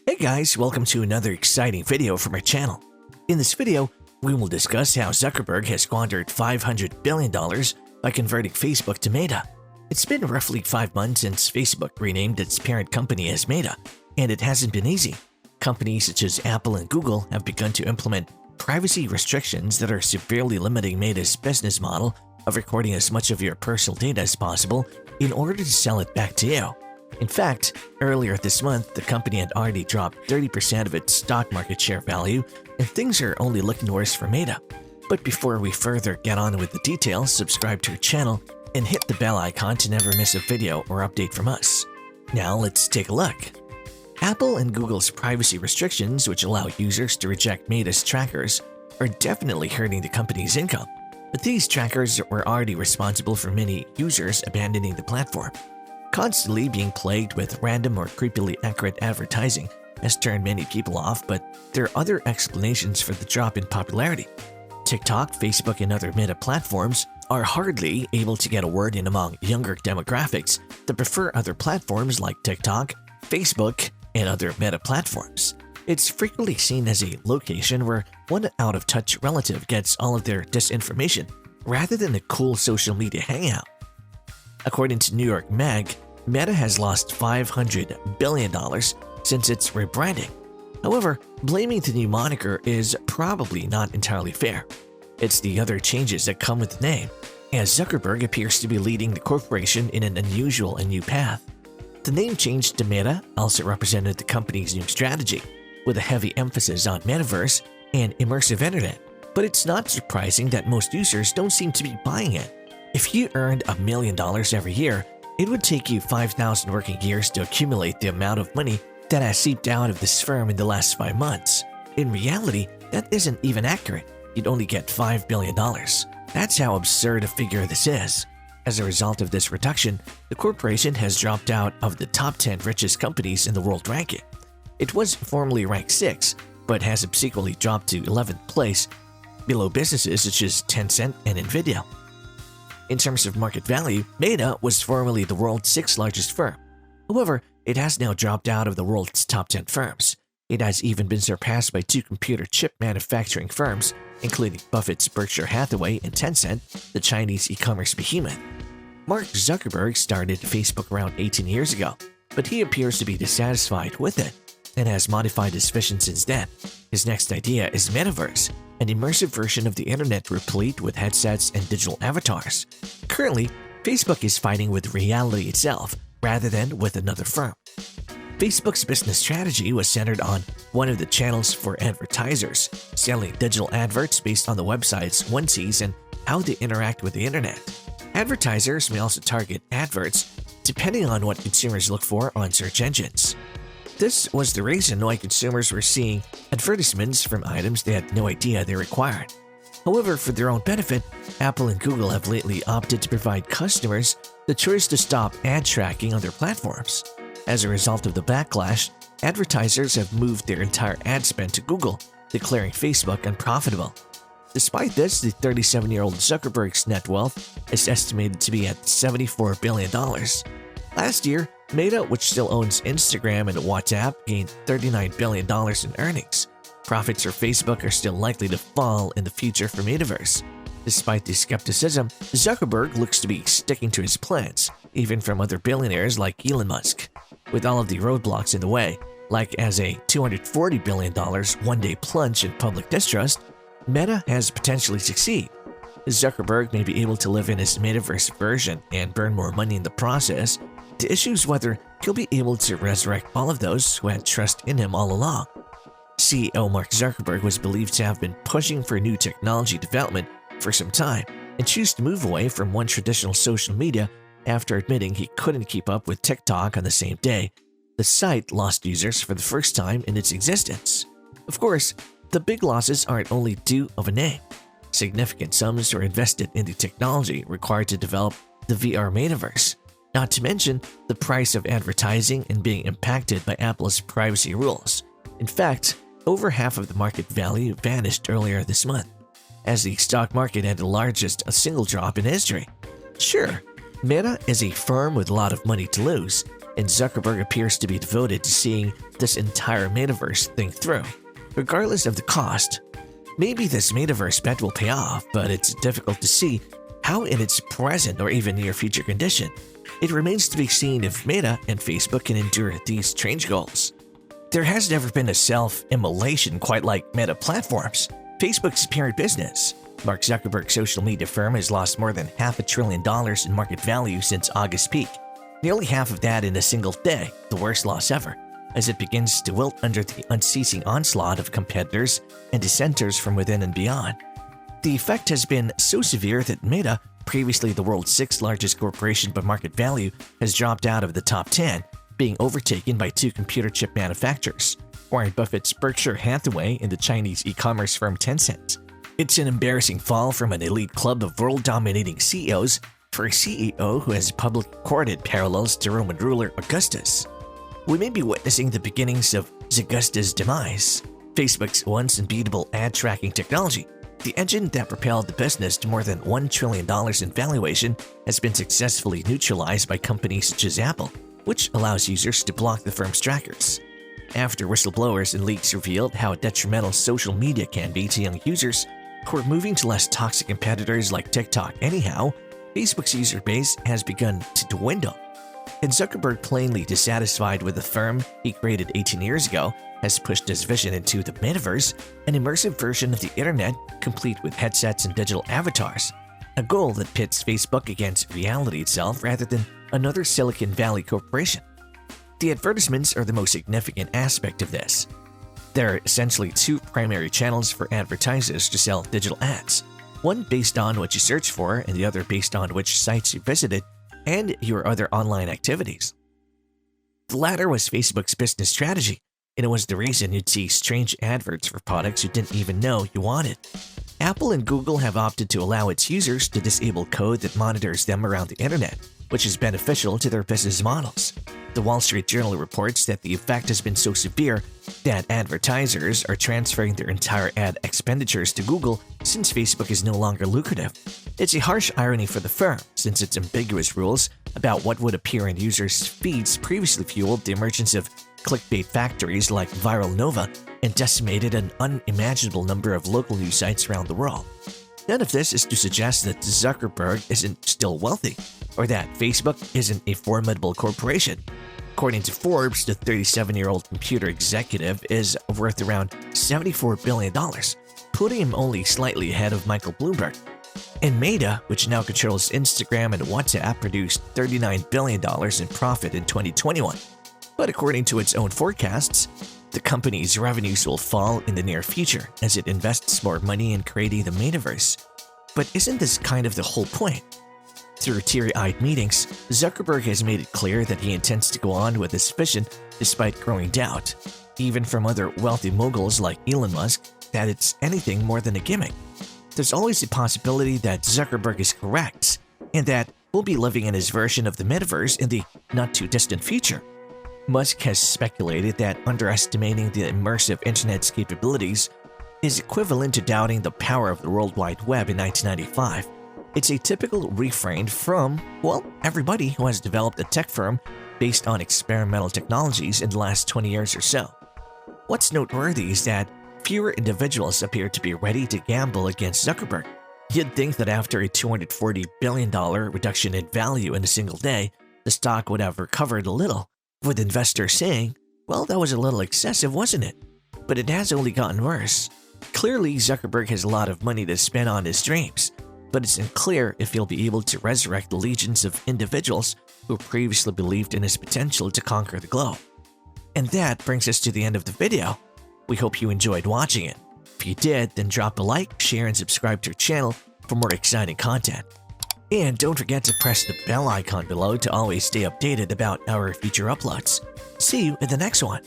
Hey guys, welcome to another exciting video from our channel. In this video, we will discuss how Zuckerberg has squandered $500 billion by converting Facebook to Meta. It's been roughly 5 months since Facebook renamed its parent company as Meta, and it hasn't been easy. Companies such as Apple and Google have begun to implement privacy restrictions that are severely limiting Meta's business model of recording as much of your personal data as possible in order to sell it back to you. In fact, earlier this month, the company had already dropped 30% of its stock market share value, and things are only looking worse for Meta. But before we further get on with the details, subscribe to our channel and hit the bell icon to never miss a video or update from us. Now let's take a look. Apple and Google's privacy restrictions, which allow users to reject Meta's trackers, are definitely hurting the company's income. But these trackers were already responsible for many users abandoning the platform. Constantly being plagued with random or creepily accurate advertising has turned many people off, but there are other explanations for the drop in popularity. TikTok, Facebook, and other Meta platforms are hardly able to get a word in among younger demographics that prefer other platforms like TikTok, Facebook, and other Meta platforms. It's frequently seen as a location where one out-of-touch relative gets all of their disinformation rather than a cool social media hangout. According to New York Mag, Meta has lost $500 billion since its rebranding. However, blaming the new moniker is probably not entirely fair. It's the other changes that come with the name, as Zuckerberg appears to be leading the corporation in an unusual and new path. The name change to Meta also represented the company's new strategy, with a heavy emphasis on Metaverse and immersive internet. But it's not surprising that most users don't seem to be buying it. If you earned $1 million every year, it would take you 5,000 working years to accumulate the amount of money that has seeped out of this firm in the last 5 months. In reality, that isn't even accurate. You'd only get $5 billion. That's how absurd a figure this is. As a result of this reduction, the corporation has dropped out of the top 10 richest companies in the world ranking. It was formerly ranked 6, but has subsequently dropped to 11th place, below businesses such as Tencent and Nvidia. In terms of market value, Meta was formerly the world's 6th largest firm. However, it has now dropped out of the world's top 10 firms. It has even been surpassed by 2 computer chip manufacturing firms, including Buffett's Berkshire Hathaway and Tencent, the Chinese e-commerce behemoth. Mark Zuckerberg started Facebook around 18 years ago, but he appears to be dissatisfied with it and has modified his vision since then. His next idea is Metaverse, an immersive version of the internet replete with headsets and digital avatars. Currently, Facebook is fighting with reality itself rather than with another firm. Facebook's business strategy was centered on one of the channels for advertisers, selling digital adverts based on the websites one sees and how they interact with the internet. Advertisers may also target adverts depending on what consumers look for on search engines. This was the reason why consumers were seeing advertisements from items they had no idea they required. However, for their own benefit, Apple and Google have lately opted to provide customers the choice to stop ad tracking on their platforms. As a result of the backlash, advertisers have moved their entire ad spend to Google, declaring Facebook unprofitable. Despite this, the 37-year-old Zuckerberg's net wealth is estimated to be at $74 billion. Last year, Meta, which still owns Instagram and WhatsApp, gained $39 billion in earnings. Profits for Facebook are still likely to fall in the future for Metaverse. Despite the skepticism, Zuckerberg looks to be sticking to his plans, even from other billionaires like Elon Musk. With all of the roadblocks in the way, like as a $240 billion one-day plunge in public distrust, Meta has potentially succeed. Zuckerberg may be able to live in his Metaverse version and burn more money in the process. The issue is whether he'll be able to resurrect all of those who had trust in him all along. CEO Mark Zuckerberg was believed to have been pushing for new technology development for some time and choose to move away from one traditional social media after admitting he couldn't keep up with TikTok on the same day. The site lost users for the first time in its existence. Of course, the big losses aren't only due of a name. Significant sums were invested in the technology required to develop the VR Metaverse, not to mention the price of advertising and being impacted by Apple's privacy rules. In fact, over half of the market value vanished earlier this month, as the stock market had the largest single drop in history. Sure, Meta is a firm with a lot of money to lose, and Zuckerberg appears to be devoted to seeing this entire metaverse thing through, regardless of the cost. Maybe this metaverse bet will pay off, but it's difficult to see how in its present or even near future condition. It remains to be seen if Meta and Facebook can endure these strange goals. There has never been a self-immolation quite like Meta platforms, Facebook's parent business. Mark Zuckerberg's social media firm has lost more than $500 billion in market value since August peak, nearly half of that in a single day, the worst loss ever, as it begins to wilt under the unceasing onslaught of competitors and dissenters from within and beyond. The effect has been so severe that Meta, previously the world's sixth largest corporation by market value, has dropped out of the top 10, being overtaken by two computer chip manufacturers, Warren Buffett's Berkshire Hathaway and the Chinese e-commerce firm Tencent. It's an embarrassing fall from an elite club of world-dominating CEOs for a CEO who has publicly courted parallels to Roman ruler Augustus. We may be witnessing the beginnings of Augustus' demise. Facebook's once unbeatable ad tracking technology, the engine that propelled the business to more than $1 trillion in valuation, has been successfully neutralized by companies such as Apple, which allows users to block the firm's trackers. After whistleblowers and leaks revealed how detrimental social media can be to young users who are moving to less toxic competitors like TikTok anyhow, Facebook's user base has begun to dwindle. And Zuckerberg, plainly dissatisfied with the firm he created 18 years ago, has pushed his vision into the Metaverse, an immersive version of the internet complete with headsets and digital avatars, a goal that pits Facebook against reality itself rather than another Silicon Valley corporation. The advertisements are the most significant aspect of this. There are essentially two primary channels for advertisers to sell digital ads, one based on what you search for and the other based on which sites you visited and your other online activities. The latter was Facebook's business strategy, and it was the reason you'd see strange adverts for products you didn't even know you wanted. Apple and Google have opted to allow its users to disable code that monitors them around the internet, which is beneficial to their business models. The Wall Street Journal reports that the effect has been so severe that advertisers are transferring their entire ad expenditures to Google since Facebook is no longer lucrative. It's a harsh irony for the firm, since its ambiguous rules about what would appear in users' feeds previously fueled the emergence of clickbait factories like Viral Nova and decimated an unimaginable number of local news sites around the world. None of this is to suggest that Zuckerberg isn't still wealthy, or that Facebook isn't a formidable corporation. According to Forbes, the 37-year-old computer executive is worth around $74 billion, putting him only slightly ahead of Michael Bloomberg. And Meta, which now controls Instagram and WhatsApp, produced $39 billion in profit in 2021. But according to its own forecasts, the company's revenues will fall in the near future as it invests more money in creating the metaverse. But isn't this kind of the whole point? Through teary-eyed meetings, Zuckerberg has made it clear that he intends to go on with his vision despite growing doubt, even from other wealthy moguls like Elon Musk, that it's anything more than a gimmick. There's always the possibility that Zuckerberg is correct, and that we'll be living in his version of the metaverse in the not-too-distant future. Musk has speculated that underestimating the immersive internet's capabilities is equivalent to doubting the power of the World Wide Web in 1995. It's a typical refrain from, well, everybody who has developed a tech firm based on experimental technologies in the last 20 years or so. What's noteworthy is that fewer individuals appear to be ready to gamble against Zuckerberg. You'd think that after a $240 billion reduction in value in a single day, the stock would have recovered a little, with investors saying, well, that was a little excessive, wasn't it? But it has only gotten worse. Clearly, Zuckerberg has a lot of money to spend on his dreams, but it's unclear if he'll be able to resurrect the legions of individuals who previously believed in his potential to conquer the globe. And that brings us to the end of the video. We hope you enjoyed watching it. If you did, then drop a like, share, and subscribe to our channel for more exciting content. And don't forget to press the bell icon below to always stay updated about our future uploads. See you in the next one.